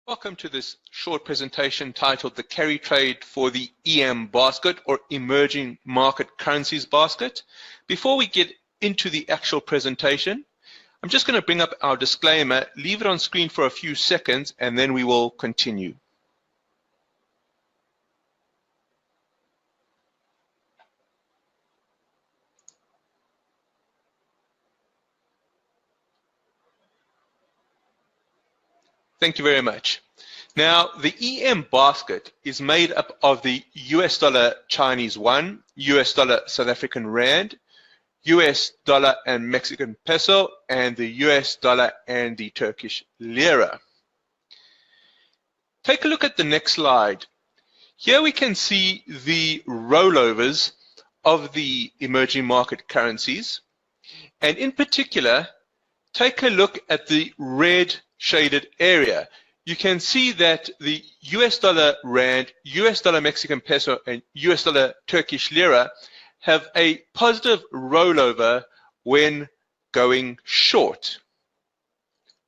Welcome to this short presentation titled The Carry Trade for the EMBasket or Emerging Market Currencies Basket. Before we get into the actual presentation, I'm just going to bring up our disclaimer, leave it on screen for a few seconds, and then we will continue. Thank you very much. Now, the EMBasket is made up of the US dollar Chinese yuan, US dollar South African rand, US dollar and Mexican peso, and the US dollar and the Turkish lira. Take a look at the next slide. Here we can see the rollovers of the emerging market currencies, and in particular, take a look at the red shaded area. You can see that the US dollar rand, US dollar Mexican peso, and US dollar Turkish lira have a positive rollover when going short.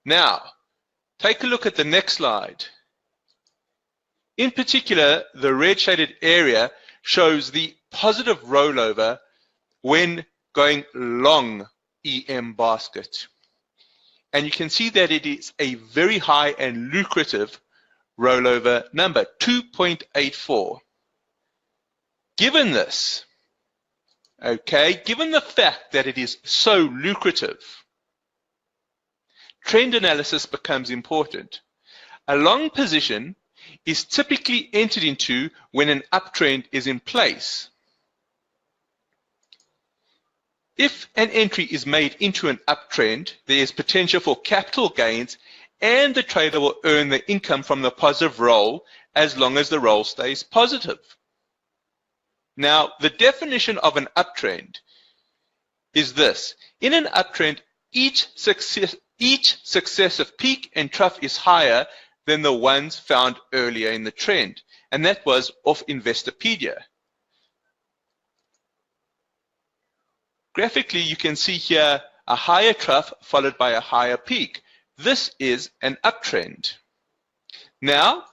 Now, take a look at the next slide. In particular, the red shaded area shows the positive rollover when going long EMBasket. And you can see that it is a very high and lucrative rollover number, 2.84. Given this, given the fact that it is so lucrative, trend analysis becomes important. A long position is typically entered into when an uptrend is in place. If an entry is made into an uptrend, there is potential for capital gains and the trader will earn the income from the positive roll as long as the roll stays positive. Now, the definition of an uptrend is this. In an uptrend, each successive peak and trough is higher than the ones found earlier in the trend, and that was off Investopedia. Graphically, you can see here a higher trough followed by a higher peak. This is an uptrend. Now,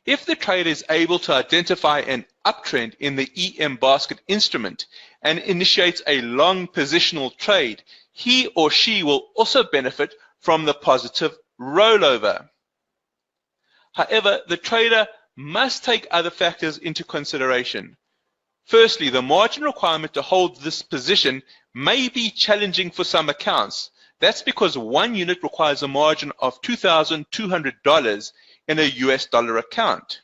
if the trader is able to identify an uptrend in the EMBasket instrument and initiates a long positional trade, he or she will also benefit from the positive rollover. However, the trader must take other factors into consideration. Firstly, the margin requirement to hold this position may be challenging for some accounts. That's because one unit requires a margin of $2,200 in a US dollar account.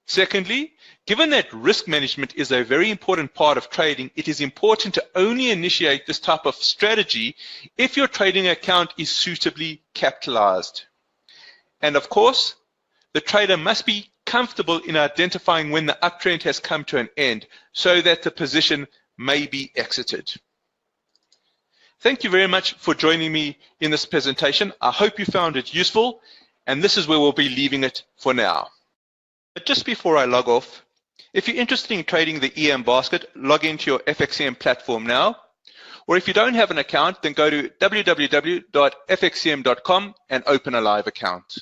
Secondly, given that risk management is a very important part of trading, it is important to only initiate this type of strategy if your trading account is suitably capitalized. And of course, the trader must be comfortable in identifying when the uptrend has come to an end so that the position may be exited. Thank you very much for joining me in this presentation. I hope you found it useful, and this is where we'll be leaving it for now. But just before I log off, if you're interested in trading the EMBasket, log into your FXCM platform now, or if you don't have an account, then go to www.fxcm.com and open a live account.